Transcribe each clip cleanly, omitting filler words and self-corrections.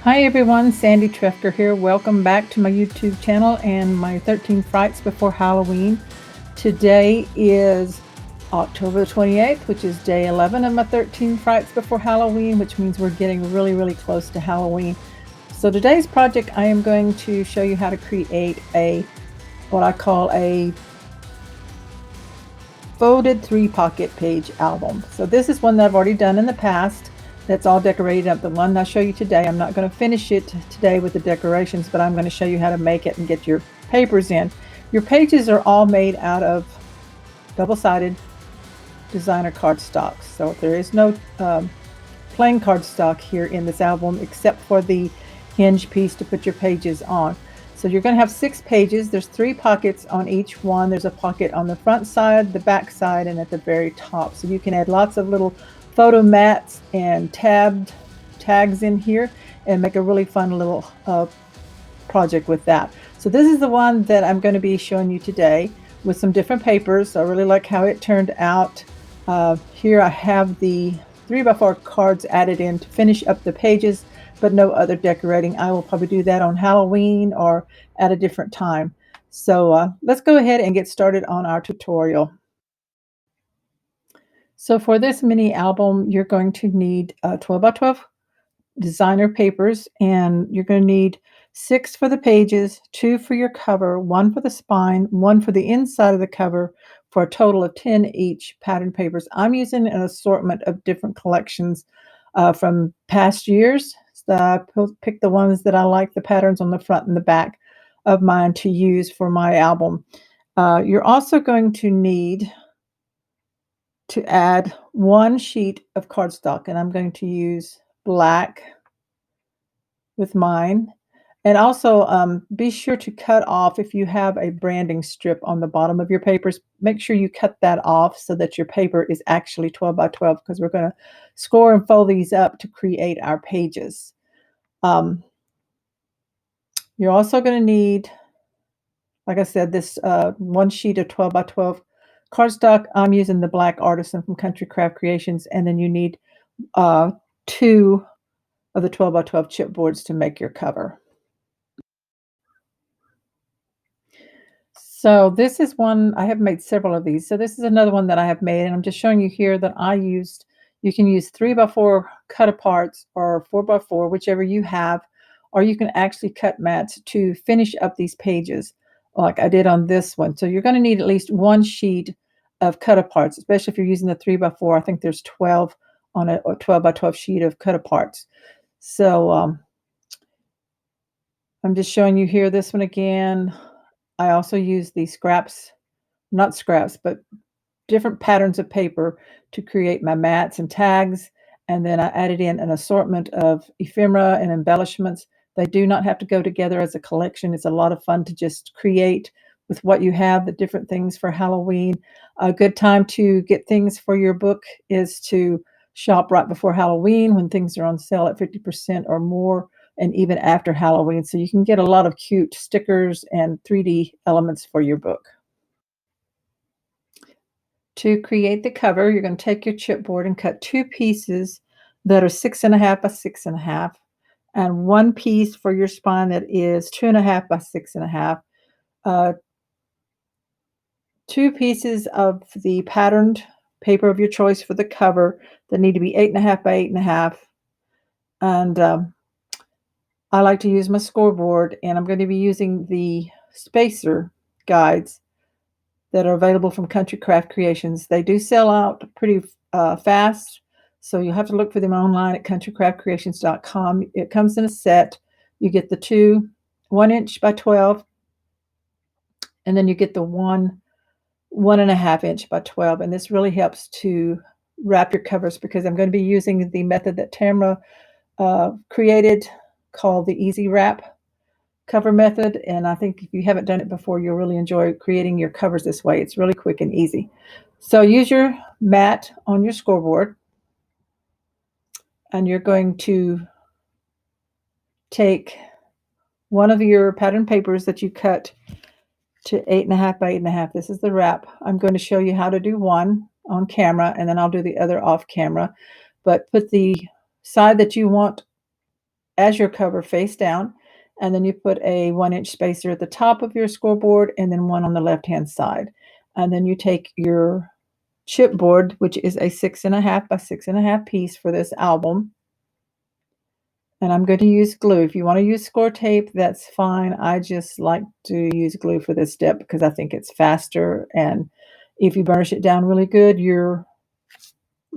Hi everyone, Sandy Trefger here. Welcome back to my YouTube channel and my 13 Frights Before Halloween. Today is October the 28th, which is day 11 of my 13 Frights Before Halloween, which means we're getting really close to Halloween. So today's project, I am going to show you how to create what I call a folded 3-pocket page album. So this is one that I've already done in the past. That's all decorated up. The one I show you today, I'm not going to finish it today with the decorations, but I'm going to show you how to make it and get your papers in. Your pages are all made out of double-sided designer cardstock. So there is no plain cardstock here in this album except for the hinge piece to put your pages on. So you're going to have 6 pages. There's 3 pockets on each one. There's a pocket on the front side, the back side, and at the very top. So you can add lots of little photo mats and tags in here and make a really fun little project with that. So this is the one that I'm going to be showing you today with some different papers. So I really like how it turned out. Here I have the 3x4 cards added in to finish up the pages, but no other decorating. I will probably do that on Halloween or at a different time. So let's go ahead and get started on our tutorial. So for this mini album, you're going to need 12x12 designer papers, and you're going to need 6 for the pages, 2 for your cover, 1 for the spine, 1 for the inside of the cover, for a total of 10 each pattern papers. I'm using an assortment of different collections from past years. So I picked the ones that I like, the patterns on the front and the back of mine to use for my album. You're also going to need to add 1 sheet of cardstock, and I'm going to use black with mine. And also be sure to cut off, if you have a branding strip on the bottom of your papers, make sure you cut that off so that your paper is actually 12x12, because we're going to score and fold these up to create our pages. You're also going to need, like I said, this 1 sheet of 12x12 cardstock. I'm using the Black Artisan from Country Craft Creations, and then you need 2 of the 12x12 chipboards to make your cover. So this is one, I have made several of these. So this is another one that I have made, and I'm just showing you here that I used, you can use 3x4 cut aparts or 4x4, whichever you have, or you can actually cut mats to finish up these pages like I did on this one. So you're going to need at least 1 sheet of cut aparts, especially if you're using the 3x4. I think there's 12 on a 12x12 sheet of cut aparts. So I'm just showing you here this one again. I also use the scraps, not scraps, but different patterns of paper to create my mats and tags. And then I added in an assortment of ephemera and embellishments. They do not have to go together as a collection. It's a lot of fun to just create with what you have, the different things for Halloween. A good time to get things for your book is to shop right before Halloween when things are on sale at 50% or more, and even after Halloween. So you can get a lot of cute stickers and 3D elements for your book. To create the cover, you're going to take your chipboard and cut 2 pieces that are 6.5 by 6.5, and 1 piece for your spine that is 2.5 by 6.5. 2 pieces of the patterned paper of your choice for the cover that need to be 8.5 by 8.5. And I like to use my scoreboard, and I'm going to be using the spacer guides that are available from Country Craft Creations. They do sell out pretty fast, so you'll have to look for them online at countrycraftcreations.com. It comes in a set. You get the 2 1-inch by 12, and then you get the 1.5-inch by 12, and this really helps to wrap your covers, because I'm going to be using the method that Tamara created called the Easy Wrap cover method, and I think if you haven't done it before, you'll really enjoy creating your covers this way. It's really quick and easy. So use your mat on your scoreboard, and you're going to take one of your pattern papers that you cut to 8.5 by 8.5. This is the wrap. I'm going to show you how to do one on camera, and then I'll do the other off camera. But put the side that you want as your cover face down, and then you put a 1-inch spacer at the top of your scoreboard and then one on the left-hand side. And then you take your chipboard, which is a 6.5 by 6.5 piece for this album, and I'm going to use glue. If you want to use score tape, that's fine. I just like to use glue for this step because I think it's faster, and if you burnish it down really good, your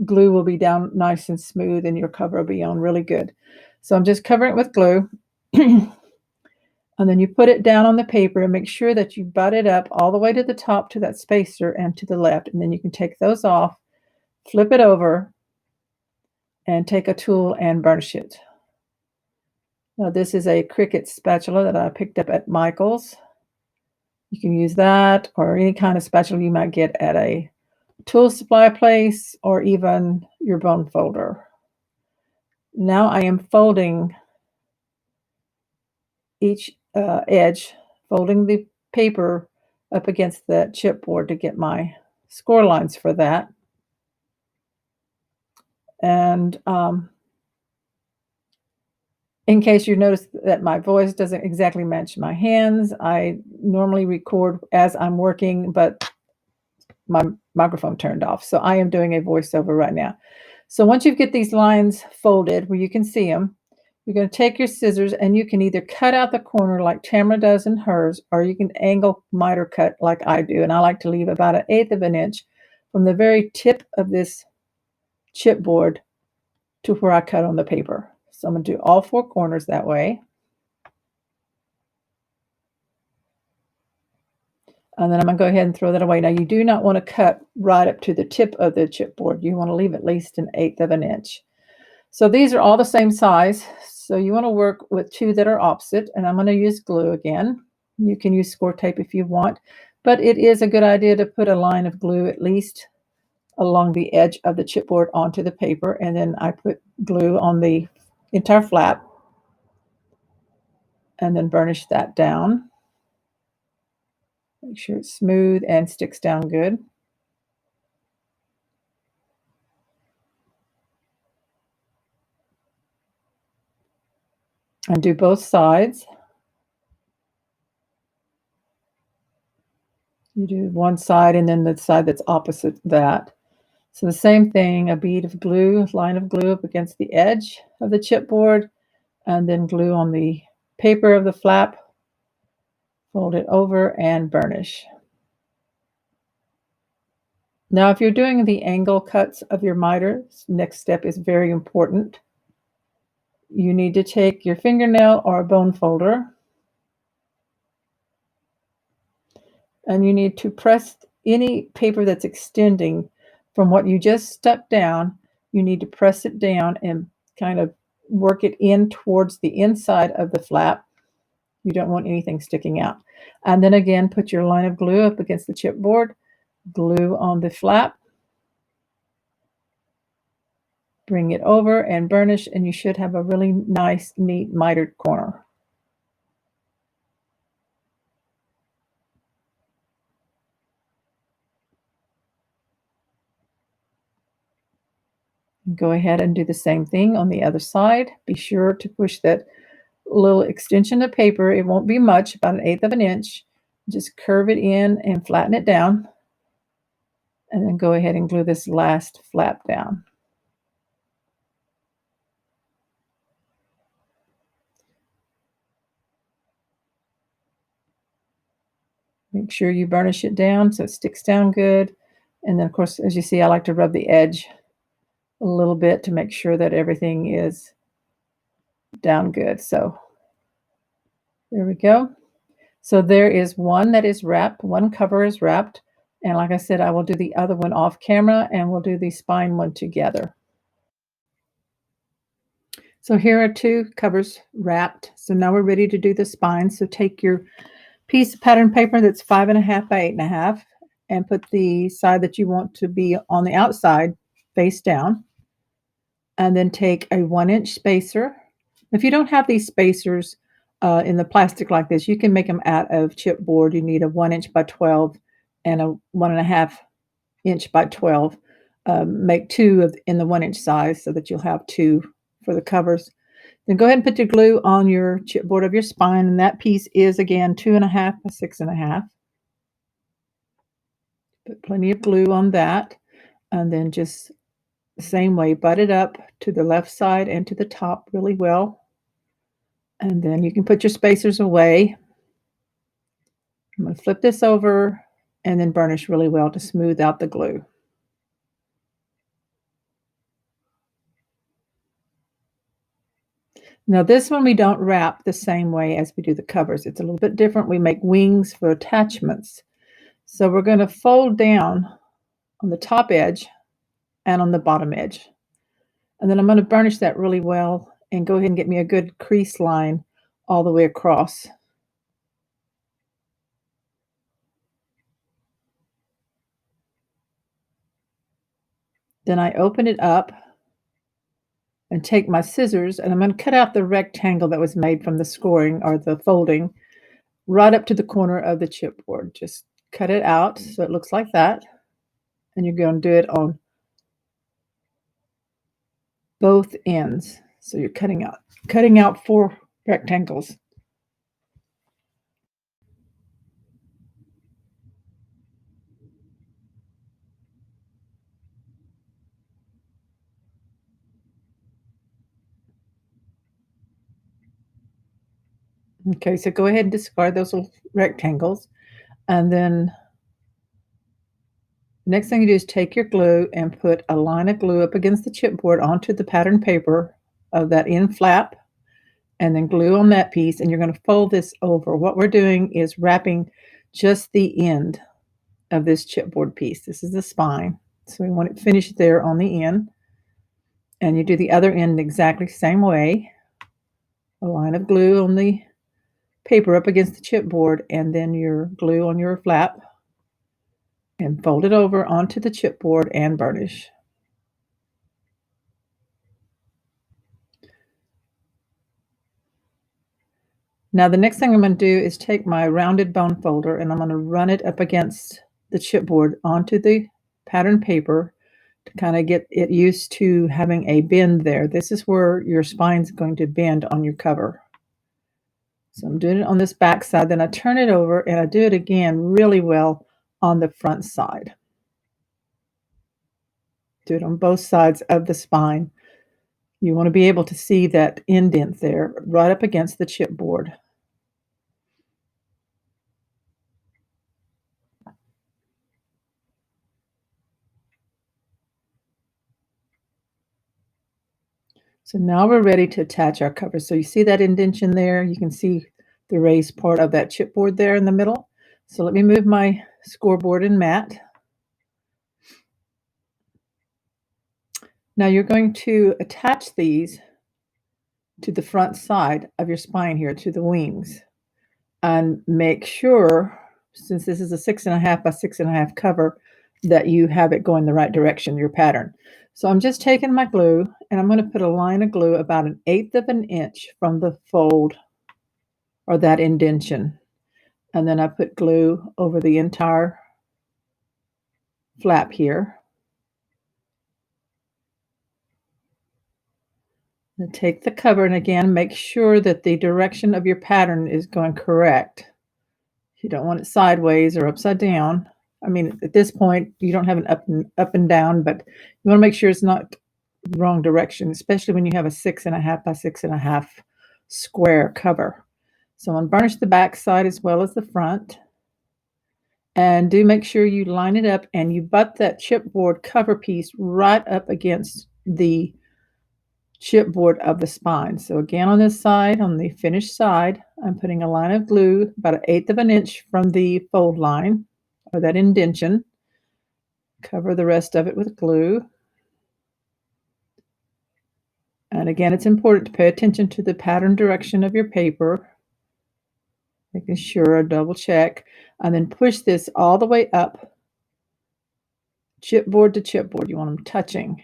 glue will be down nice and smooth and your cover will be on really good. So I'm just covering it with glue. And then you put it down on the paper and make sure that you butt it up all the way to the top to that spacer and to the left. And then you can take those off, flip it over, and take a tool and burnish it. Now this is a Cricut spatula that I picked up at Michael's. You can use that or any kind of spatula you might get at a tool supply place or even your bone folder. Now I am folding each edge, folding the paper up against the chipboard to get my score lines for that. And in case you notice that my voice doesn't exactly match my hands, I normally record as I'm working, but my microphone turned off. So I am doing a voiceover right now. So once you get these lines folded where you can see them, you're going to take your scissors and you can either cut out the corner like Tamara does in hers, or you can angle miter cut like I do. And I like to leave about 1/8 of an inch from the very tip of this chipboard to where I cut on the paper. So I'm going to do all 4 corners that way. And then I'm going to go ahead and throw that away. Now you do not want to cut right up to the tip of the chipboard. You want to leave at least 1/8 of an inch. So these are all the same size. So you want to work with 2 that are opposite, and I'm going to use glue again. You can use score tape if you want, but it is a good idea to put a line of glue at least along the edge of the chipboard onto the paper, and then I put glue on the entire flap and then burnish that down. Make sure it's smooth and sticks down good. And do both sides. You do one side and then the side that's opposite that. So the same thing, a bead of glue, line of glue up against the edge of the chipboard, and then glue on the paper of the flap, fold it over and burnish. Now, if you're doing the angle cuts of your miters, next step is very important. You need to take your fingernail or a bone folder, and you need to press any paper that's extending from what you just stuck down. You need to press it down and kind of work it in towards the inside of the flap. You don't want anything sticking out. And then again, put your line of glue up against the chipboard, glue on the flap, bring it over and burnish, and you should have a really nice, neat mitered corner. Go ahead and do the same thing on the other side. Be sure to push that little extension of paper. It won't be much, about 1/8 of an inch. Just curve it in and flatten it down. And then go ahead and glue this last flap down. Make sure you burnish it down so it sticks down good. And then, of course, as you see, I like to rub the edge a little bit to make sure that everything is down good. So there we go. So there is one that is wrapped, one cover is wrapped. And like I said, I will do the other one off camera and we'll do the spine one together. So here are 2 covers wrapped. So now we're ready to do the spine. So take your piece of pattern paper that's 5.5 by 8.5 and put the side that you want to be on the outside face down. And then take a 1-inch spacer. If you don't have these spacers in the plastic like this, you can make them out of chipboard. You need a 1-inch by 12 and a 1.5-inch by 12. Make 2 in the 1-inch size so that you'll have 2 for the covers. Then go ahead and put your glue on your chipboard of your spine, and that piece is again 2.5 by 6.5. Put plenty of glue on that, and then just the same way, butt it up to the left side and to the top really well. And then you can put your spacers away. I'm going to flip this over and then burnish really well to smooth out the glue. Now this one we don't wrap the same way as we do the covers. It's a little bit different. We make wings for attachments. So we're going to fold down on the top edge and on the bottom edge. And then I'm going to burnish that really well and go ahead and get me a good crease line all the way across. Then I open it up and take my scissors, and I'm going to cut out the rectangle that was made from the scoring or the folding right up to the corner of the chipboard. Just cut it out so it looks like that. And you're going to do it on both ends. So you're cutting out 4 rectangles. Okay, so go ahead and discard those little rectangles. And then the next thing you do is take your glue and put a line of glue up against the chipboard onto the pattern paper of that end flap, and then glue on that piece, and you're going to fold this over. What we're doing is wrapping just the end of this chipboard piece. This is the spine, so we want it finished there on the end. And you do the other end exactly the same way. A line of glue on the paper up against the chipboard, and then your glue on your flap, and fold it over onto the chipboard and burnish. Now the next thing I'm going to do is take my rounded bone folder and I'm going to run it up against the chipboard onto the pattern paper to kind of get it used to having a bend there. This is where your spine's going to bend on your cover. So I'm doing it on this back side, then I turn it over and I do it again really well on the front side. Do it on both sides of the spine. You want to be able to see that indent there right up against the chipboard. So now we're ready to attach our cover. So you see that indentation there? You can see the raised part of that chipboard there in the middle. So let me move my scoreboard and mat. Now you're going to attach these to the front side of your spine here, to the wings. And make sure, since this is a 6.5 by 6.5 cover, that you have it going the right direction, your pattern. So I'm just taking my glue and I'm going to put a line of glue about 1/8 of an inch from the fold or that indentation. And then I put glue over the entire flap here. And take the cover and again make sure that the direction of your pattern is going correct. You don't want it sideways or upside down. I mean, at this point, you don't have an up and down, but you want to make sure it's not wrong direction, especially when you have a 6.5 by 6.5 square cover. So I'm going to burnish the back side as well as the front. And do make sure you line it up and you butt that chipboard cover piece right up against the chipboard of the spine. So again, on this side, on the finished side, I'm putting a line of glue about 1/8 of an inch from the fold line or that indentation. Cover the rest of it with glue. And again, it's important to pay attention to the pattern direction of your paper, making sure, double check, and then push this all the way up, chipboard to chipboard. You want them touching.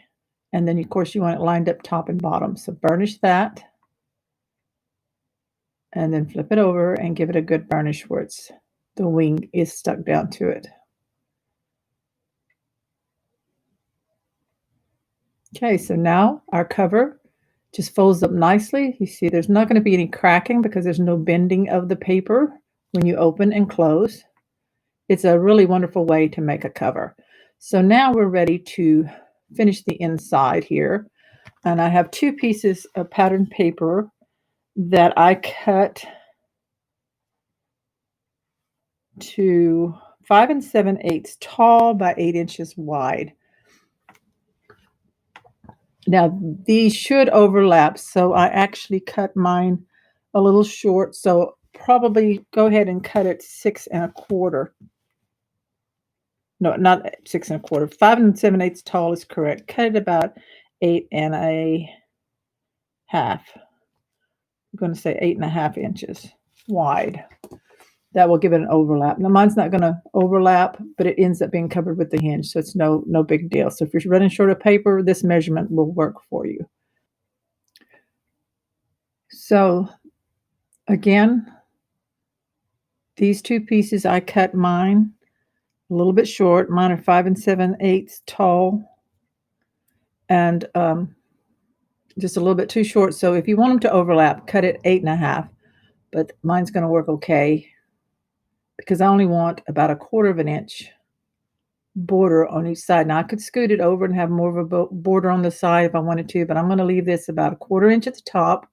And then, of course, you want it lined up top and bottom. So burnish that. And then flip it over and give it a good burnish where the wing is stuck down to it. Okay, so now our cover Just folds up nicely. You see there's not going to be any cracking because there's no bending of the paper when you open and close. It's a really wonderful way to make a cover. So now we're ready to finish the inside here. And I have two pieces of patterned paper that I cut to 5 7/8 tall by 8 inches wide. Now these should overlap, so I actually cut mine a little short. So probably go ahead and cut it 6 1/4. No, not 6 1/4. 5 7/8 tall is correct. Cut it about 8 1/2. I'm going to say 8 1/2 inches wide. That will give it an overlap. Now mine's not going to overlap, but it ends up being covered with the hinge, so it's no big deal. So if you're running short of paper, this measurement will work for you. So again, these two pieces, I cut mine a little bit short. Mine are 5 7/8 tall, and just a little bit too short. So if you want them to overlap, cut it 8 1/2. But mine's going to work okay because I only want about 1/4 of an inch border on each side. Now I could scoot it over and have more of a border on the side if I wanted to, but I'm going to leave this about 1/4 inch at the top,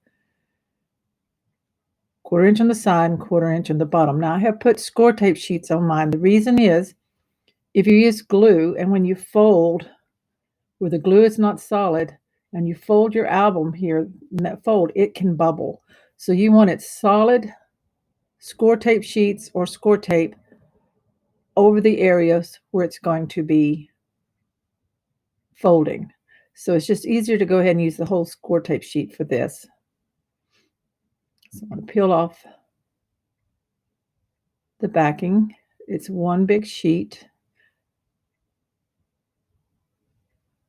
1/4 inch on the side, and 1/4 inch on the bottom. Now I have put score tape sheets on mine. The reason is if you use glue and when you fold where the glue is not solid and you fold your album here in that fold, it can bubble. So you want it solid score tape sheets or score tape over the areas where it's going to be folding. So it's just easier to go ahead and use the whole score tape sheet for this. So I'm going to peel off the backing. It's one big sheet.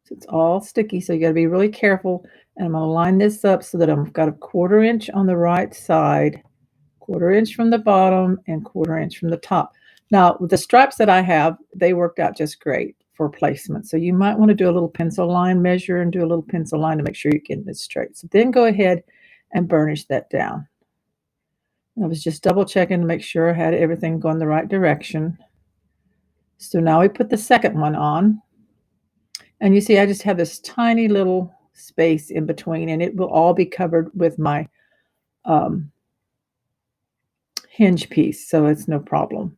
So it's all sticky, so you got to be really careful. And I'm going to line this up so that I've got 1/4 inch on the right side, 1/4 inch from the bottom, and 1/4 inch from the top. Now, with the stripes that I have, they worked out just great for placement. So you might want to do a little pencil line measure and do a little pencil line to make sure you're getting it straight. So then go ahead and burnish that down. I was just double checking to make sure I had everything going the right direction. So now we put the second one on. And you see, I just have this tiny little space in between, and it will all be covered with my hinge piece, so it's no problem.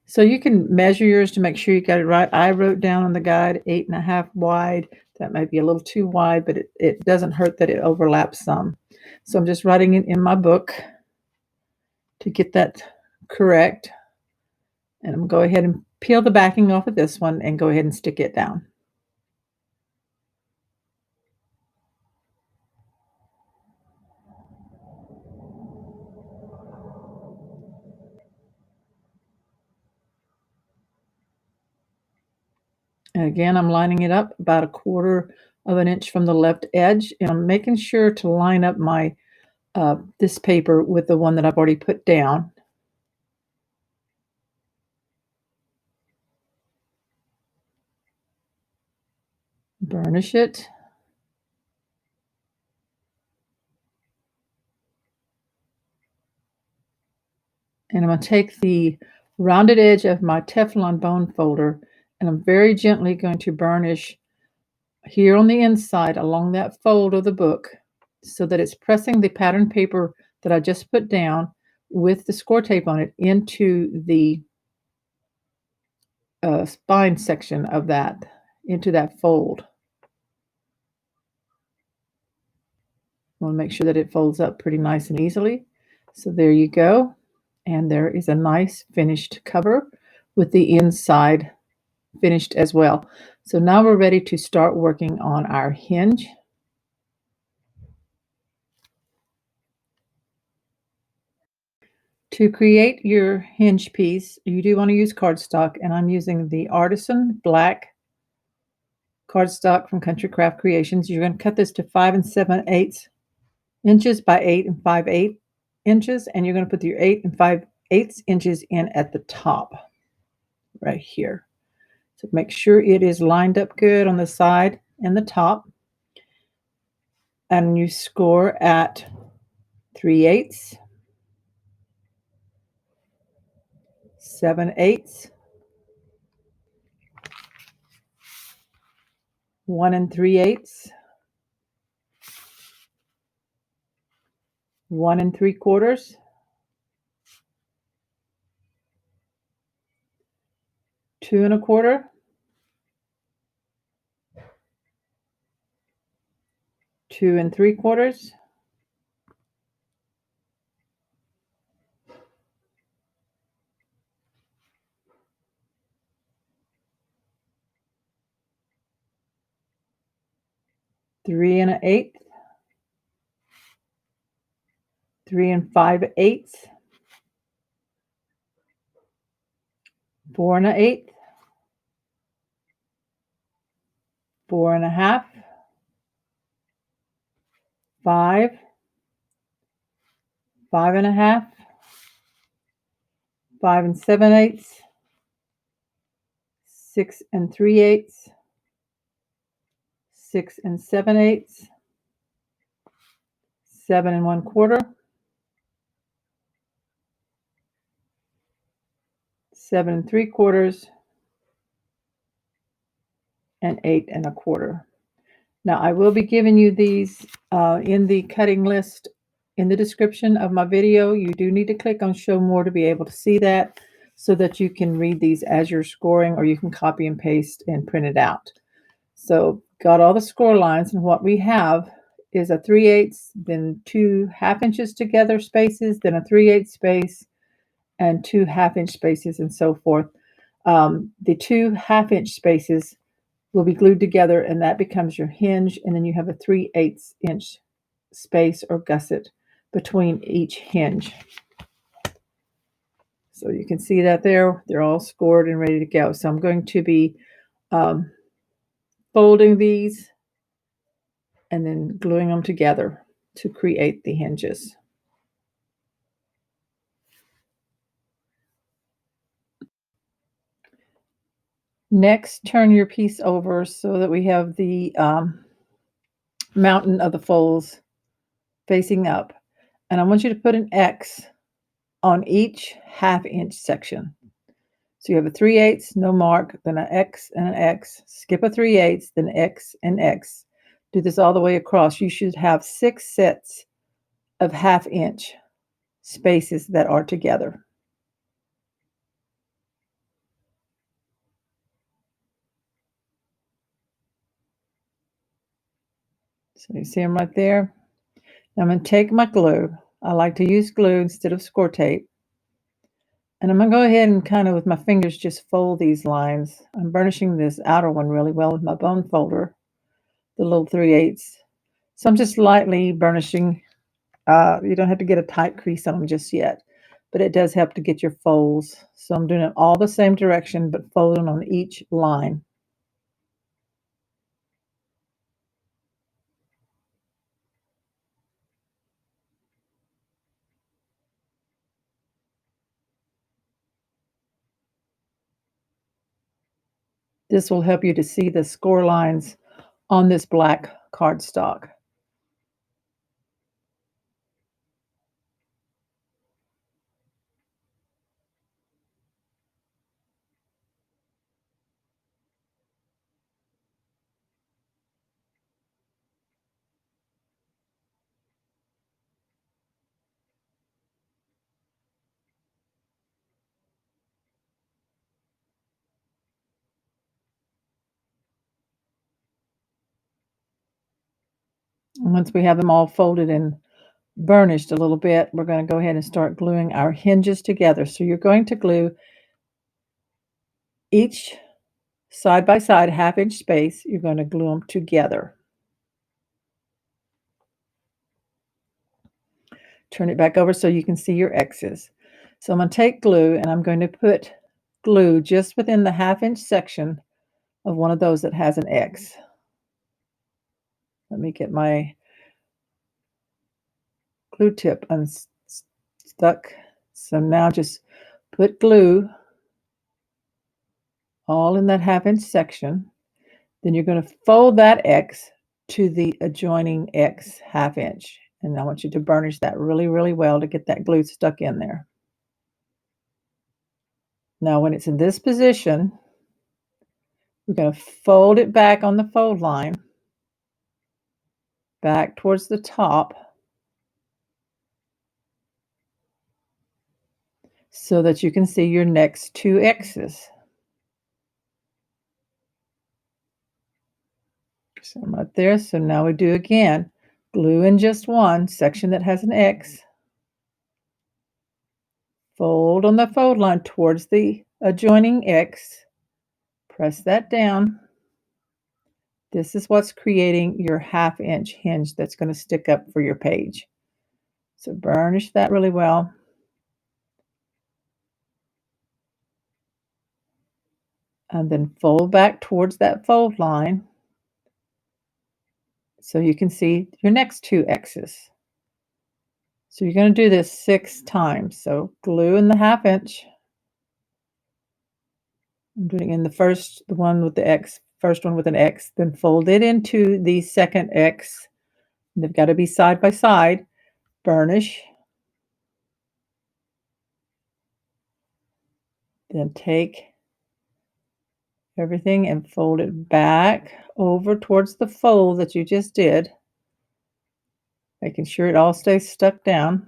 So you can measure yours to make sure you got it right. I wrote down on the guide 8 1/2 wide. That might be a little too wide, but it doesn't hurt that it overlaps some. So I'm just writing it in my book to get that correct. And I'm going to go ahead and peel the backing off of this one and go ahead and stick it down. And again, I'm lining it up about 1/4 of an inch from the left edge, and I'm making sure to line up my this paper with the one that I've already put down. Burnish it. And I'm going to take the rounded edge of my Teflon bone folder, and I'm very gently going to burnish here on the inside along that fold of the book so that it's pressing the pattern paper that I just put down with the score tape on it into the spine section of that, into that fold. I want to make sure that it folds up pretty nice and easily. So there you go. And there is a nice finished cover with the inside finished as well. So now we're ready to start working on our hinge. To create your hinge piece, you do want to use cardstock, and I'm using the Artisan Black cardstock from Country Craft Creations. You're going to cut this to 5 7/8 inches by 8 5/8 inches, and you're going to put your 8 5/8 inches in at the top right here. So make sure it is lined up good on the side. and the top, and you score at 3/8, 7/8, 1 3/8, 1 3/4, 2 1/4, 2 3/4, 3 1/8, 3 5/8, 4 1/8, 4 1/2, 5, 5 1/2, 5 7/8, 6 3/8, 6 7/8, 7 1/4, 7 3/4, and 8 1/4. Now, I will be giving you these in the cutting list in the description of my video. You do need to click on show more to be able to see that so that you can read these as you're scoring, or you can copy and paste and print it out. So got all the score lines, and what we have is a 3/8, then 2 1/2 inches together spaces, then a 3/8 space, and 2 1/2 inch spaces, and so forth. The 2 1/2 inch spaces will be glued together, and that becomes your hinge, and then you have a 3/8 inch space or gusset between each hinge. So you can see that there. They're all scored and ready to go. So I'm going to be um, folding these and then gluing them together to create the hinges. Next, turn your piece over so that we have the mountain of the folds facing up. And I want you to put an X on each 1/2 inch section. So you have a 3/8, no mark, then an X and an X, skip a 3/8, then X and X. Do this all the way across. You should have 6 sets of 1/2 inch spaces that are together. So you see them right there. Now I'm going to take my glue. I like to use glue instead of score tape. And I'm going to go ahead and kind of with my fingers just fold these lines. I'm burnishing this outer one really well with my bone folder, the little 3/8. So I'm just lightly burnishing. You don't have to get a tight crease on them just yet, but it does help to get your folds. So I'm doing it all the same direction, but folding on each line. This will help you to see the score lines on this black cardstock. And once we have them all folded and burnished a little bit, we're going to go ahead and start gluing our hinges together. So you're going to glue each side by side 1/2 inch space. You're going to glue them together. Turn it back over so you can see your X's. So I'm going to take glue and I'm going to put glue just within the 1/2 inch section of one of those that has an X. Let me get my glue tip unstuck. So now just put glue all in that 1/2 inch section. Then you're going to fold that X to the adjoining X ½ inch. And I want you to burnish that really, really well to get that glue stuck in there. Now, when it's in this position, we're going to fold it back on the fold line, back towards the top, so that you can see your next two X's. So I'm right there. So now we do again. Glue in just one section that has an X. Fold on the fold line towards the adjoining X. Press that down. This is what's creating your ½ inch hinge that's going to stick up for your page. So burnish that really well. And then fold back towards that fold line so you can see your next two X's. So you're going to do this 6 times. So glue in the ½ inch. I'm doing in the one with the X, first one with an X, then fold it into the second X. They've got to be side by side. Burnish. Then take everything and fold it back over towards the fold that you just did, making sure it all stays stuck down.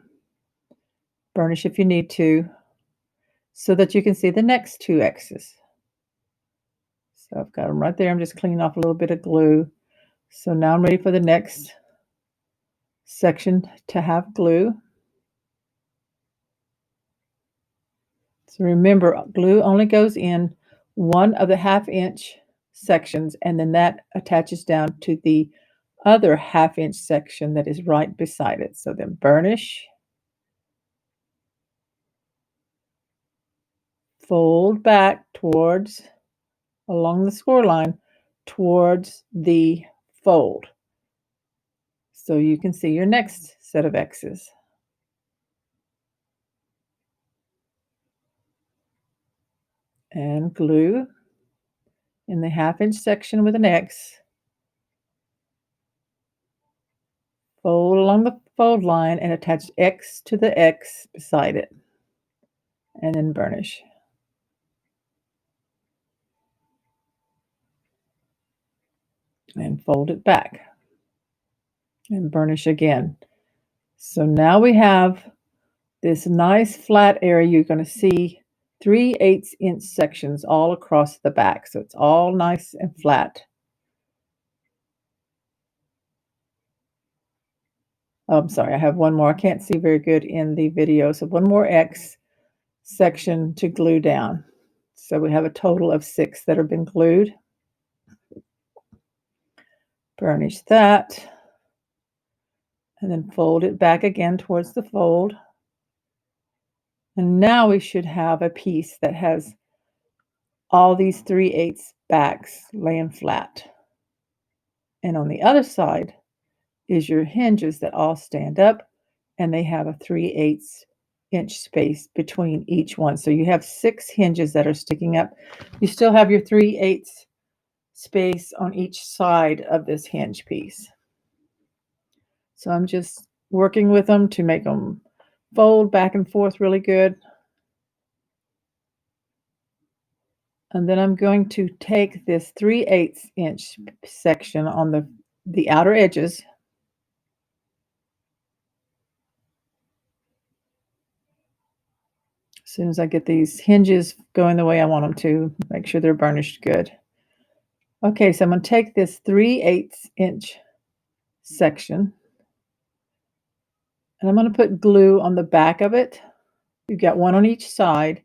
Burnish if you need to, so that you can see the next two X's. So I've got them right there. I'm just cleaning off a little bit of glue. So now I'm ready for the next section to have glue. So remember, glue only goes in one of the ½ inch sections, and then that attaches down to the other ½ inch section that is right beside it. So then burnish, fold back towards, along the score line, towards the fold. So you can see your next set of X's. And glue in the ½ inch section with an X. Fold along the fold line and attach X to the X beside it. And then burnish. And fold it back. And burnish again. So now we have this nice flat area. You're going to see 3/8 inch sections all across the back. So it's all nice and flat. Oh, I'm sorry, I have one more. I can't see very good in the video. So one more X section to glue down. So we have a total of 6 that have been glued. Burnish that. And then fold it back again towards the fold. And now we should have a piece that has all these 3/8 backs laying flat. And on the other side is your hinges that all stand up, and they have a 3/8 inch space between each one. So you have 6 hinges that are sticking up. You still have your 3/8 space on each side of this hinge piece. So I'm just working with them to make them fold back and forth really good. And then I'm going to take this 3/8 inch section on the outer edges. As soon as I get these hinges going the way I want them to, make sure they're burnished good. Okay, so I'm going to take this 3/8 inch section, and I'm going to put glue on the back of it. You've got one on each side.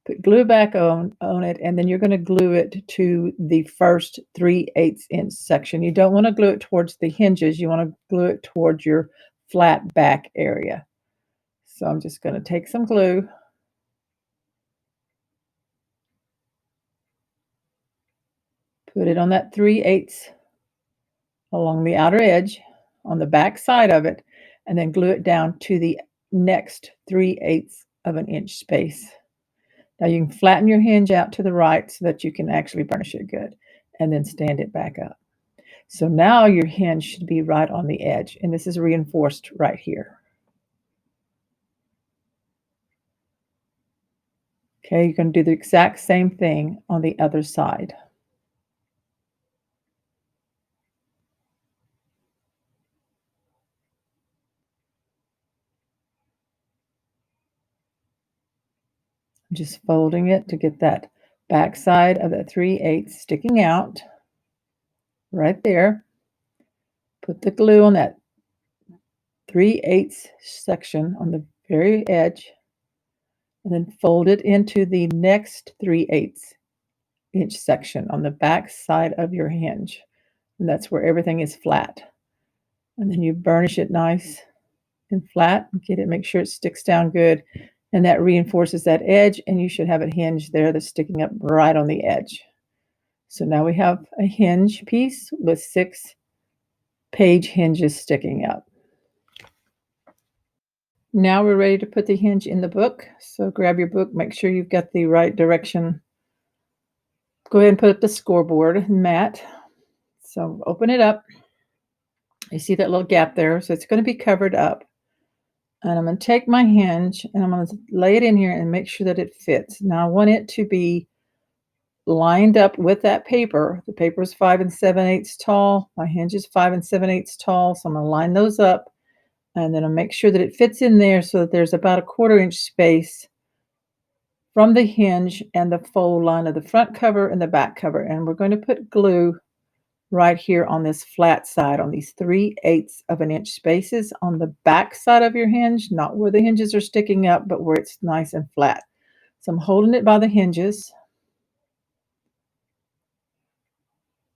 Put glue back on it, and then you're going to glue it to the first 3/8 inch section. You don't want to glue it towards the hinges. You want to glue it towards your flat back area. So I'm just going to take some glue, put it on that 3/8 along the outer edge on the back side of it, and then glue it down to the next 3/8 of an inch space. Now you can flatten your hinge out to the right so that you can actually burnish it good. and then stand it back up. So now your hinge should be right on the edge, and this is reinforced right here. Okay, you're going to do the exact same thing on the other side. I'm just folding it to get that back side of that 3/8 sticking out right there. Put the glue on that 3/8 section on the very edge, and then fold it into the next 3/8 inch section on the back side of your hinge. And that's where everything is flat. And then you burnish it nice and flat, get it, make sure it sticks down good. And that reinforces that edge, and you should have a hinge there that's sticking up right on the edge. So now we have a hinge piece with 6 page hinges sticking up. Now we're ready to put the hinge in the book. So grab your book, make sure you've got the right direction. Go ahead and put up the scoreboard mat. So open it up. You see that little gap there, so it's going to be covered up. And I'm going to take my hinge and I'm going to lay it in here and make sure that it fits. Now I want it to be lined up with that paper. The paper is 5 7/8 tall. My hinge is 5 7/8 tall. So I'm going to line those up, and then I'll make sure that it fits in there so that there's about a 1/4 inch space from the hinge and the fold line of the front cover and the back cover. And we're going to put glue right here on this flat side on these 3/8 of an inch spaces on the back side of your hinge, not where the hinges are sticking up, but where it's nice and flat. So I'm holding it by the hinges,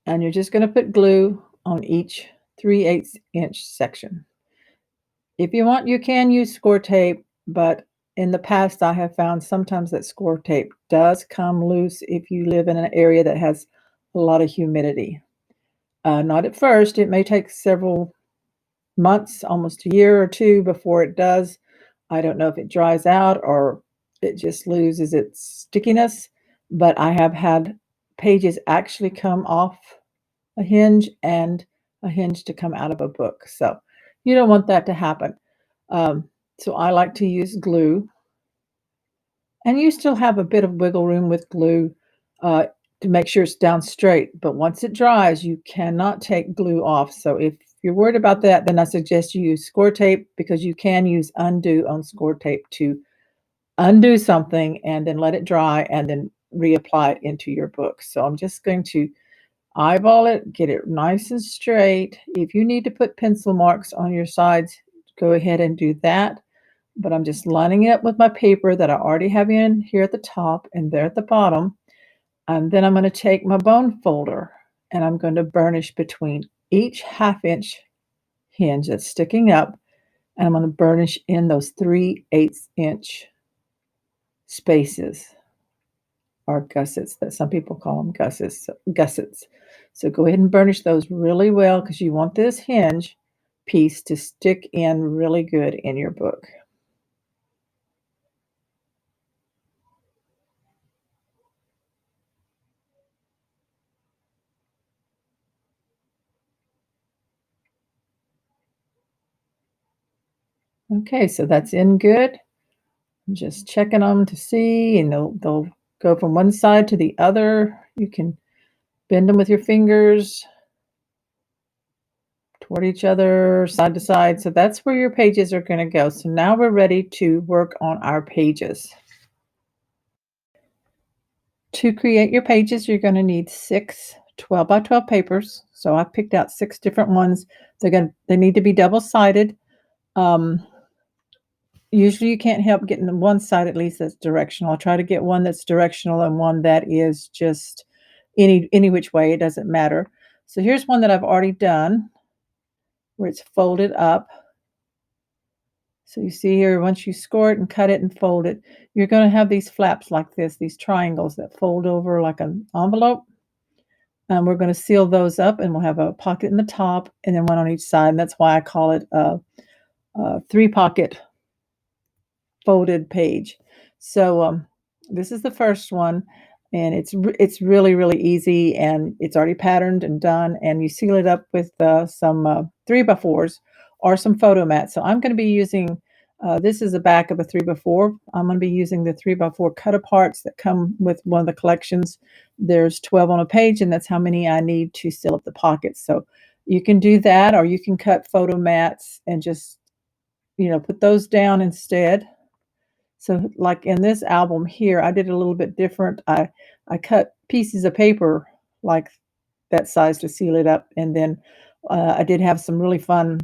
and you're just going to put glue on each 3/8 inch section. If you want, you can use score tape, but in the past I have found sometimes that score tape does come loose if you live in an area that has a lot of humidity. Not at first. It may take several months, almost a year or 2 before it does. I don't know if it dries out or it just loses its stickiness, but I have had pages actually come off a hinge and a hinge to come out of a book. So you don't want that to happen. So I like to use glue, and you still have a bit of wiggle room with glue uh, to make sure it's down straight. But once it dries, you cannot take glue off. So if you're worried about that, then I suggest you use score tape, because you can use undo on score tape to undo something and then let it dry and then reapply it into your book. So I'm just going to eyeball it, get it nice and straight. If you need to put pencil marks on your sides, go ahead and do that. But I'm just lining it up with my paper that I already have in here at the top and there at the bottom. And then I'm going to take my bone folder and I'm going to burnish between each 1/2 inch hinge that's sticking up. And I'm going to burnish in those 3/8 inch spaces, or gussets, that some people call them gussets. So go ahead and burnish those really well, because you want this hinge piece to stick in really good in your book. Okay, so that's in good. I'm just checking them to see, and they'll go from one side to the other. You can bend them with your fingers toward each other, side to side. So that's where your pages are going to go. So now we're ready to work on our pages. To create your pages, you're going to need 6 12 by 12 papers. So I picked out 6 different ones. They need to be double-sided. Um, Usually you can't help getting the one side at least that's directional. I'll try to get one that's directional and one that is just any which way, it doesn't matter. So here's one that I've already done where it's folded up. So you see here, once you score it and cut it and fold it, you're going to have these flaps like this, these triangles that fold over like an envelope. And we're going to seal those up, and we'll have a pocket in the top and then one on each side. And that's why I call it a 3-pocket folded page. So this is the first one. and it's really, really easy, and it's already patterned and done, and you seal it up with, some, 3 by 4s or some photo mats. So I'm gonna be using, this is the back of a 3 by 4. I'm gonna be using the 3 by 4 cut-aparts that come with one of the collections. There's 12 on a page, and that's how many I need to seal up the pockets. So you can do that, or you can cut photo mats and just, put those down instead. So, like in this album here, I did a little bit different. I cut pieces of paper like that size to seal it up, and then, I did have some really fun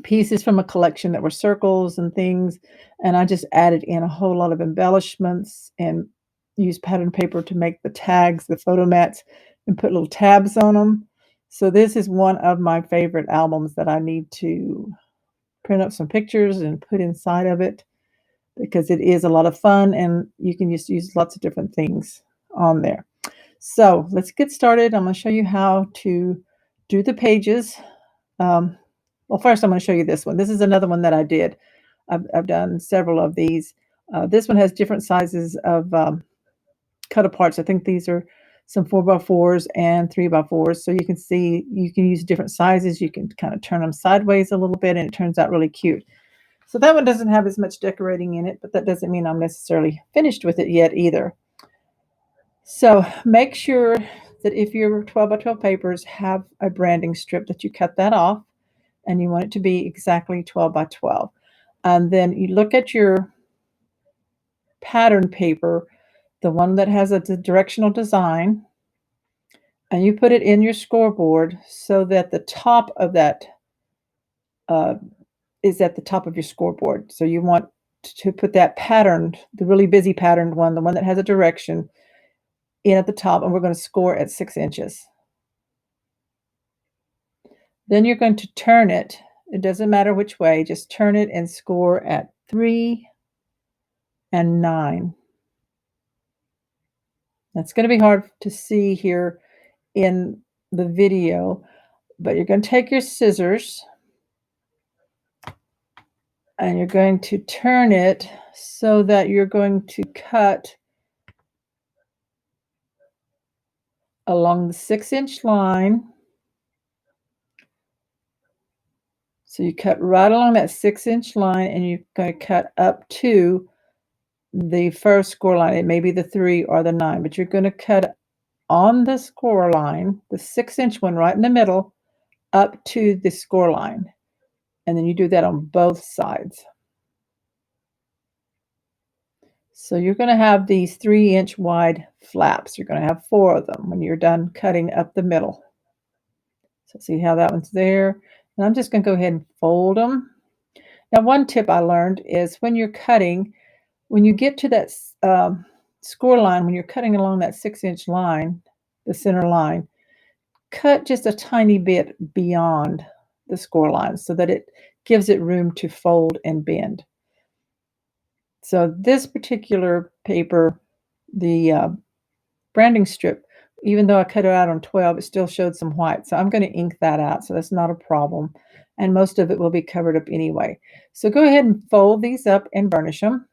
pieces from a collection that were circles and things, and I just added in a whole lot of embellishments and used pattern paper to make the tags, the photo mats, and put little tabs on them. So this is one of my favorite albums that I need to print up some pictures and put inside of it, because it is a lot of fun and you can just use lots of different things on there. So let's get started. I'm going to show you how to do the pages. Um, well, first I'm going to show you this one. This is another one that I did. I've done several of these. This one has different sizes of cut aparts. I think these are some 4 by 4s and 3 by 4s. So you can see you can use different sizes. You can kind of turn them sideways a little bit and it turns out really cute. So that one doesn't have as much decorating in it, but that doesn't mean I'm necessarily finished with it yet either. So make sure that if your 12 by 12 papers have a branding strip that you cut that off and you want it to be exactly 12 by 12. And then you look at your pattern paper, the one that has a directional design, and you put it in your scoreboard so that the top of that uh, is at the top of your scoreboard. So you want to put that patterned, the really busy patterned one, the one that has a direction, in at the top, and we're going to score at 6 inches. Then you're going to turn it. It doesn't matter which way, just turn it and score at 3 and 9. That's going to be hard to see here in the video, but you're going to take your scissors and you're going to turn it so that you're going to cut along the 6-inch line. So you cut right along that 6-inch line and you're going to cut up to the first score line. It may be the 3 or the 9, but you're going to cut on the score line, the 6-inch one right in the middle, up to the score line. And then you do that on both sides. So you're going to have these 3-inch wide flaps. You're going to have 4 of them when you're done cutting up the middle. So see how that one's there? And I'm just going to go ahead and fold them. Now, one tip I learned is when you're cutting, when you get to that score line, when you're cutting along that 6-inch line, the center line, cut just a tiny bit beyond the score line so that it gives it room to fold and bend. So this particular paper, the branding strip, even though I cut it out on 12, it still showed some white. So I'm going to ink that out. So that's not a problem. And most of it will be covered up anyway. So go ahead and fold these up and burnish them.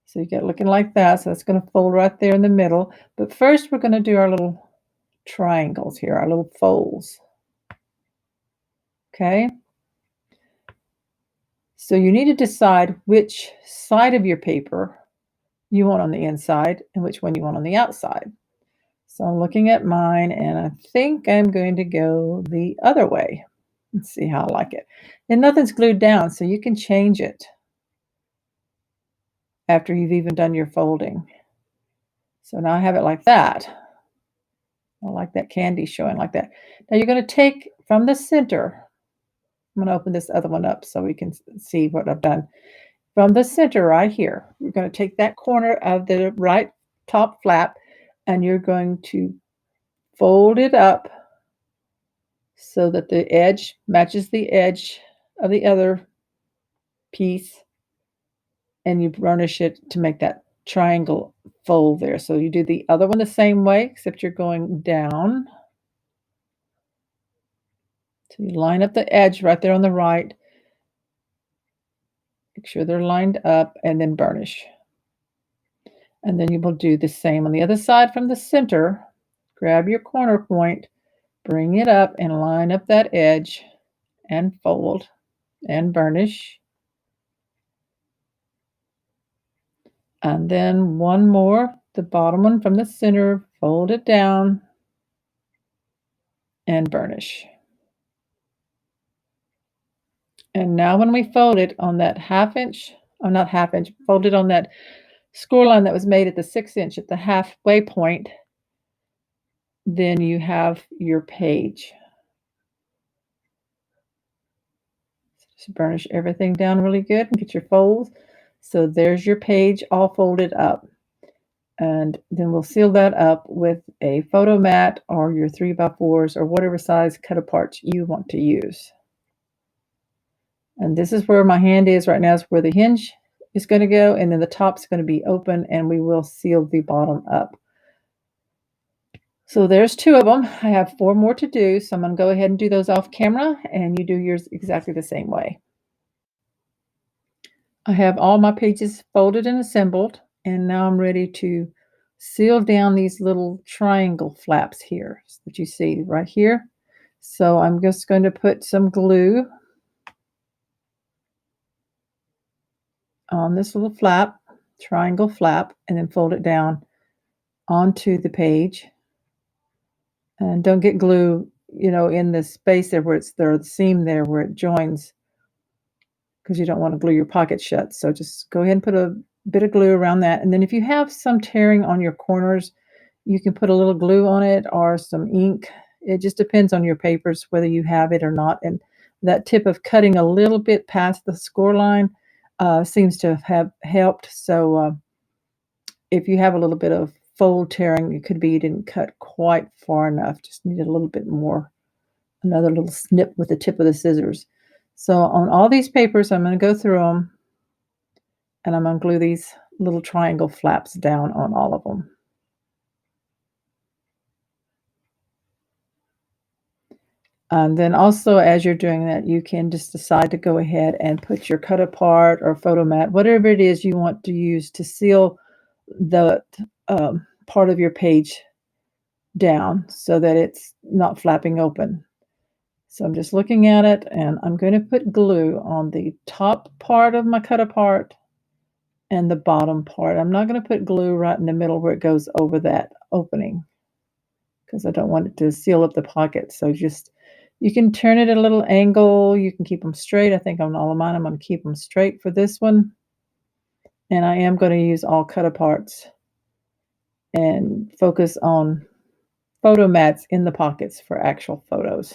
So you get looking like that. So that's going to fold right there in the middle. But first we're going to do our little triangles here, our little folds. Okay. So you need to decide which side of your paper you want on the inside and which one you want on the outside. So I'm looking at mine and I think I'm going to go the other way. Let's see how I like it. And nothing's glued down, so you can change it after you've even done your folding. So now I have it like that. I like that candy showing like that. Now you're going to take from the center. I'm going to open this other one up so we can see what I've done. From the center right here, we're going to take that corner of the right top flap and you're going to fold it up so that the edge matches the edge of the other piece, and you burnish it to make that triangle fold there. So you do the other one the same way, except you're going down. So you line up the edge right there on the right. Make sure they're lined up and then burnish. And then you will do the same on the other side from the center. Grab your corner point, bring it up and line up that edge and fold and burnish. And then one more, the bottom one from the center, fold it down and burnish. And now when we fold it on that half inch, or not half inch, fold it on that score line that was made at the 6 inch at the halfway point, then you have your page. Just burnish everything down really good and get your folds. So there's your page all folded up. And then we'll seal that up with a photo mat or your 3x4s or whatever size cut aparts you want to use. And this is where my hand is right now, is where the hinge is going to go, and then the top's going to be open, and we will seal the bottom up. So there's 2 of them. I have 4 more to do, so I'm going to go ahead and do those off camera, and you do yours exactly the same way. I have all my pages folded and assembled, and now I'm ready to seal down these little triangle flaps here that you see right here. So I'm just going to put some glue on this little flap, triangle flap, and then fold it down onto the page. And don't get glue, in the space there where it's there, the seam there where it joins, because you don't want to glue your pocket shut. So just go ahead and put a bit of glue around that. And then if you have some tearing on your corners, you can put a little glue on it or some ink. It just depends on your papers whether you have it or not. And that tip of cutting a little bit past the score line seems to have helped. So if you have a little bit of fold tearing, it could be you didn't cut quite far enough. Just needed a little bit more, another little snip with the tip of the scissors. So on all these papers, I'm going to go through them, and I'm going to glue these little triangle flaps down on all of them. And then also, as you're doing that, you can just decide to go ahead and put your cut apart or photo mat, whatever it is you want to use to seal the part of your page down so that it's not flapping open. So I'm just looking at it, and I'm going to put glue on the top part of my cut apart and the bottom part. I'm not going to put glue right in the middle where it goes over that opening, because I don't want it to seal up the pocket. So you can turn it at a little angle. You can keep them straight. I think on all of mine, I'm going to keep them straight for this one. And I am going to use all cut aparts and focus on photo mats in the pockets for actual photos.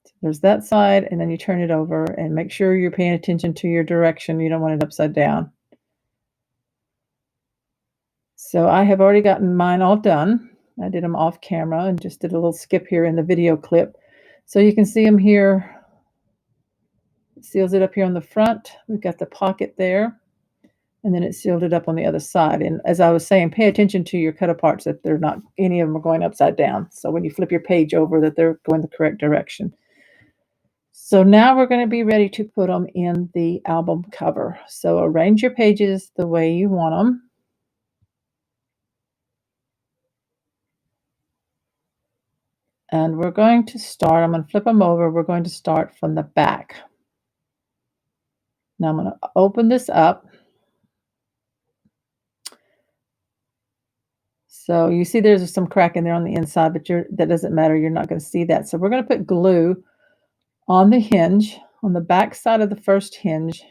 So there's that side, and then you turn it over and make sure you're paying attention to your direction. You don't want it upside down. So I have already gotten mine all done. I did them off camera and just did a little skip here in the video clip. So you can see them here. It seals it up here on the front. We've got the pocket there, and then it sealed it up on the other side. And as I was saying, pay attention to your cut aparts, that they're not, any of them are going upside down. So when you flip your page over, that they're going the correct direction. So now we're going to be ready to put them in the album cover. So arrange your pages the way you want them. And we're going to start, I'm going to flip them over. We're going to start from the back. Now I'm going to open this up. So you see there's some crack in there on the inside, but that doesn't matter. You're not going to see that. So we're going to put glue on the hinge, on the back side of the first hinge.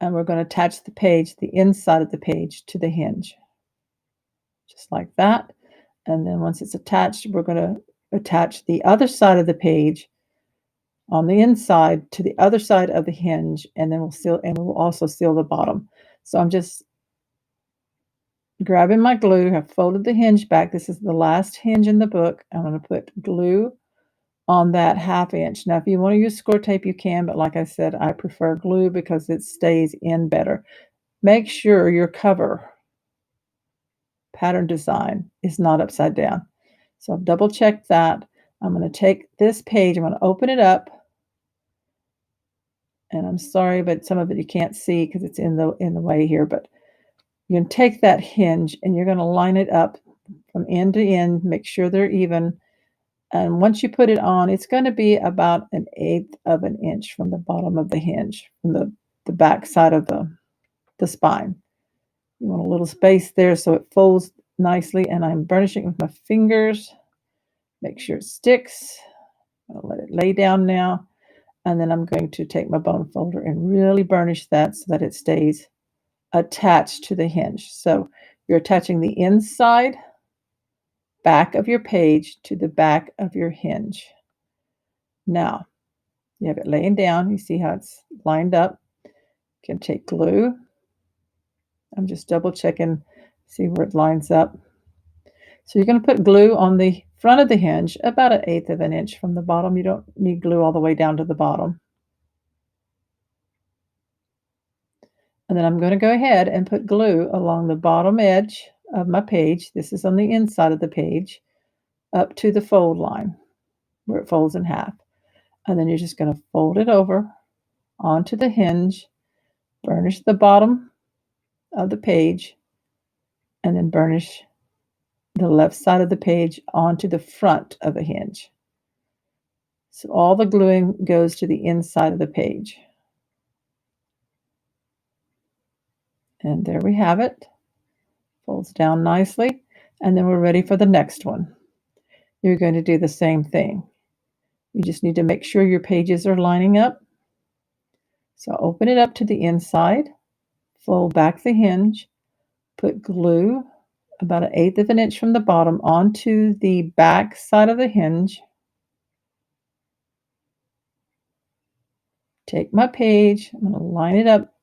And we're going to attach the page, the inside of the page, to the hinge. Just like that. And then once it's attached, we're going to attach the other side of the page on the inside to the other side of the hinge, and then we'll also seal the bottom. So I'm just grabbing my glue. I've folded the hinge back. This is the last hinge in the book. I'm going to put glue on that 1/2 inch. Now, if you want to use score tape, you can, but like I said, I prefer glue because it stays in better. Make sure your cover pattern design is not upside down. So I've double checked that. I'm going to take this page, I'm going to open it up, And I'm sorry, but some of it you can't see because it's in the way here, but you're gonna take that hinge and you're gonna line it up from end to end, make sure they're even, and once you put it on, it's gonna be about 1/8 of an inch from the bottom of the hinge, from the back side of the spine. You want a little space there so it folds nicely, and I'm burnishing with my fingers. Make sure it sticks. I'll let it lay down now, and then I'm going to take my bone folder and really burnish that so that it stays attached to the hinge. So you're attaching the inside back of your page to the back of your hinge. Now, you have it laying down. You see how it's lined up. You can take glue. I'm just double checking, see where it lines up. So you're going to put glue on the front of the hinge about 1/8 of an inch from the bottom. You don't need glue all the way down to the bottom. And then I'm going to go ahead and put glue along the bottom edge of my page. This is on the inside of the page, up to the fold line where it folds in half. And then you're just going to fold it over onto the hinge, burnish the bottom of the page, and then burnish the left side of the page onto the front of the hinge. So all the gluing goes to the inside of the page. And there we have it. Folds down nicely. And then we're ready for the next one. You're going to do the same thing. You just need to make sure your pages are lining up. So open it up to the inside, fold back the hinge, put glue about 1/8 of an inch from the bottom onto the back side of the hinge. Take my page, I'm going to line it up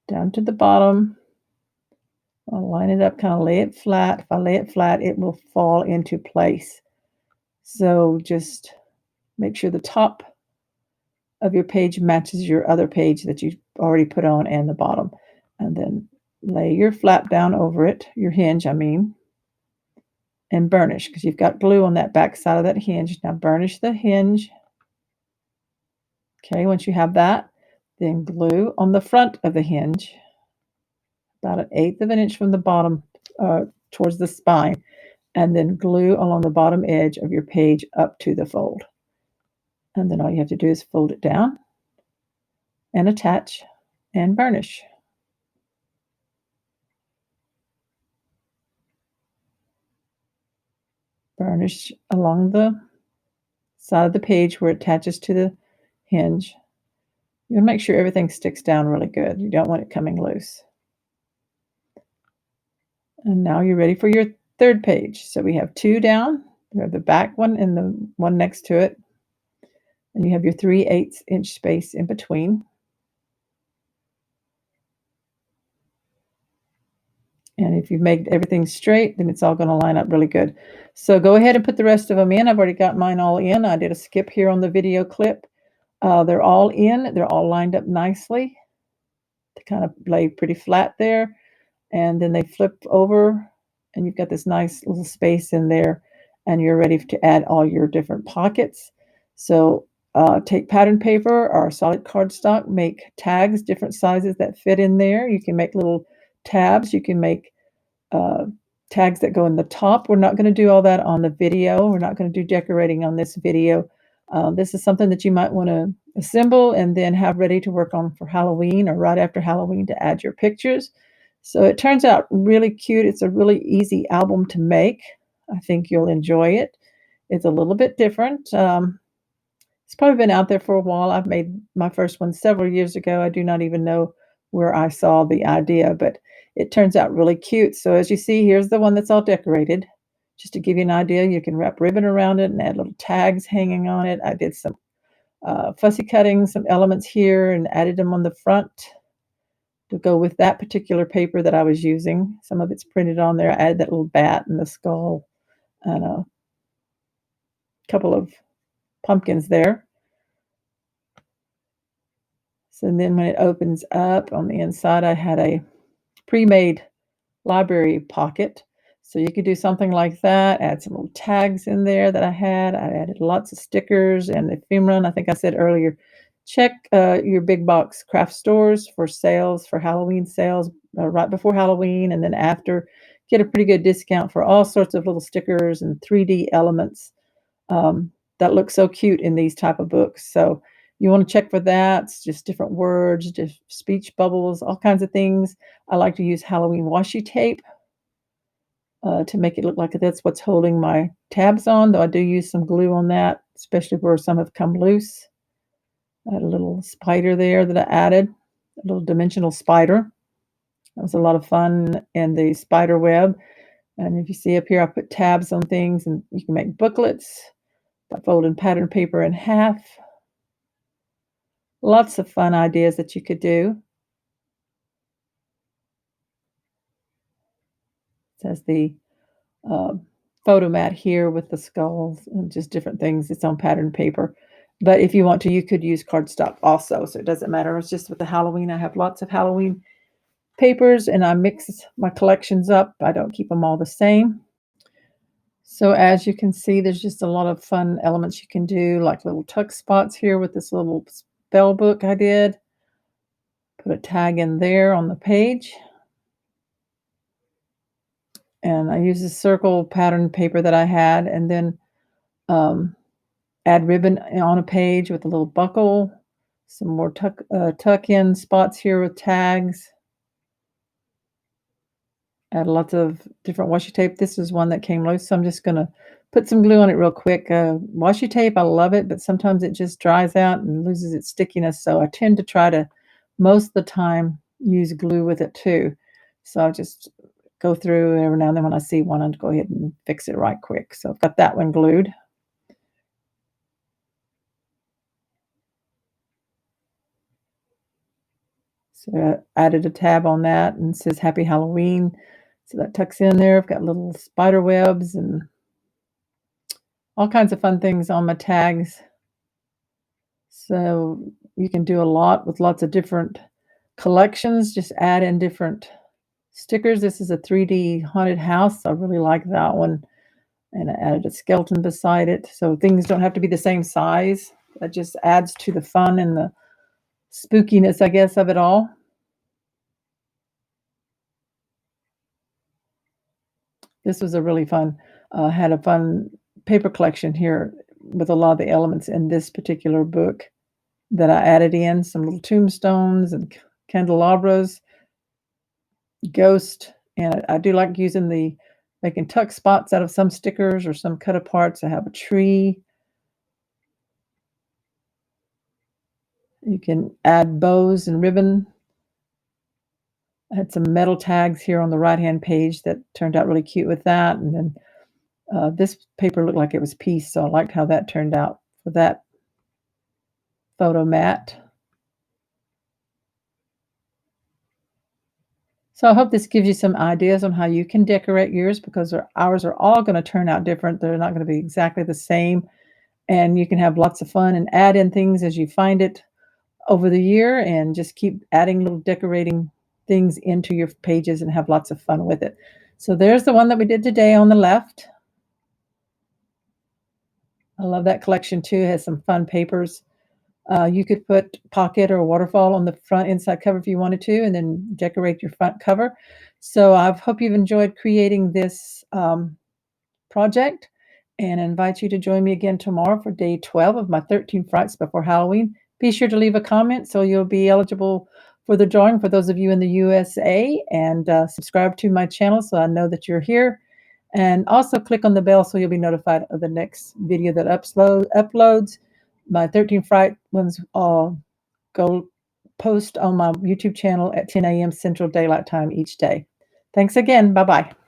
down to the bottom. I'll line it up, kind of lay it flat. If I lay it flat, it will fall into place. So just make sure the top of your page matches your other page that you already put on and the bottom. And then lay your flap down over it, your hinge, I mean, and burnish because you've got glue on that back side of that hinge. Now burnish the hinge. Okay, once you have that, then glue on the front of the hinge, about 1/8 of an inch from the bottom towards the spine, and then glue along the bottom edge of your page up to the fold. And then all you have to do is fold it down and attach and burnish. Burnish along the side of the page where it attaches to the hinge. You want to make sure everything sticks down really good. You don't want it coming loose. And now you're ready for your third page. So we have 2 down. You have the back one and the one next to it. And you have your 3/8 inch space in between. And if you've made everything straight, then it's all going to line up really good. So go ahead and put the rest of them in. I've already got mine all in. I did a skip here on the video clip. They're all in. They're all lined up nicely. They kind of lay pretty flat there. And then they flip over, and you've got this nice little space in there, and you're ready to add all your different pockets. So take pattern paper or solid cardstock, make tags, different sizes that fit in there. You can make little tabs. You can make uh, tags that go in the top. We're not going to do all that on the video. We're not going to do decorating on this video. This is something that you might want to assemble and then have ready to work on for Halloween or right after Halloween to add your pictures. So it turns out really cute. It's a really easy album to make. I think you'll enjoy it. It's a little bit different. It's probably been out there for a while. I've made my first one several years ago. I do not even know where I saw the idea, but it turns out really cute. So as you see, here's the one that's all decorated. Just to give you an idea, you can wrap ribbon around it and add little tags hanging on it. I did some fussy cutting, some elements here, and added them on the front to go with that particular paper that I was using. Some of it's printed on there. I added that little bat and the skull and a couple of pumpkins there. So then when it opens up on the inside, I had a pre-made library pocket. So you could do something like that, add some little tags in there that I had. I added lots of stickers and ephemera. I think I said earlier, Check your big box craft stores for sales, for Halloween sales, right before Halloween and then after. Get a pretty good discount for all sorts of little stickers and 3D elements that look so cute in these type of books. So you want to check for that. It's just different words, just speech bubbles, all kinds of things. I like to use Halloween washi tape to make it look like that's what's holding my tabs on, though I do use some glue on that, especially where some have come loose. I had a little spider there that I added, a little dimensional spider. That was a lot of fun in the spider web. And if you see up here, I put tabs on things, and you can make booklets by folding pattern paper in half. Lots of fun ideas that you could do. It says the uh, photo mat here with the skulls and just different things. It's on pattern paper. But if you want to, you could use cardstock also. So it doesn't matter. It's just with the Halloween. I have lots of Halloween papers and I mix my collections up. I don't keep them all the same. So as you can see, there's just a lot of fun elements you can do, like little tuck spots here with this little spell book I did. Put a tag in there on the page. And I use this circle pattern paper that I had, and then um, add ribbon on a page with a little buckle, some more tuck in spots here with tags. Add lots of different washi tape. This is one that came loose, so I'm just gonna put some glue on it real quick. Washi tape, I love it, but sometimes it just dries out and loses its stickiness, so I tend to try to, most of the time, use glue with it too. So I'll just go through every now and then when I see one, I'll go ahead and fix it right quick. So I've got that one glued. So I added a tab on that and it says Happy Halloween. So that tucks in there. I've got little spider webs and all kinds of fun things on my tags. So you can do a lot with lots of different collections. Just add in different stickers. This is a 3D haunted house. I really like that one. And I added a skeleton beside it. So things don't have to be the same size. That just adds to the fun and the spookiness, I guess, of it all. This was a really fun, had a fun paper collection here with a lot of the elements in this particular book that I added in, some little tombstones and candelabras, ghost, and I do like using making tuck spots out of some stickers or some cut aparts. I have a tree. You can add bows and ribbon. I had some metal tags here on the right-hand page that turned out really cute with that, and then this paper looked like it was pieced, so I liked how that turned out for that photo mat. So I hope this gives you some ideas on how you can decorate yours because ours are all going to turn out different. They're not going to be exactly the same. And you can have lots of fun and add in things as you find it over the year and just keep adding little decorating things into your pages and have lots of fun with it. So there's the one that we did today on the left. I love that collection too. It has some fun papers. You could put pocket or waterfall on the front inside cover if you wanted to, and then decorate your front cover. So I hope you've enjoyed creating this project and invite you to join me again tomorrow for day 12 of my 13 Frights Before Halloween. Be sure to leave a comment so you'll be eligible for the drawing for those of you in the USA, and subscribe to my channel so I know that you're here. And also click on the bell so you'll be notified of the next video that uploads. My 13 Fright ones go post on my YouTube channel at 10 a.m. Central Daylight Time each day. Thanks again. Bye-bye.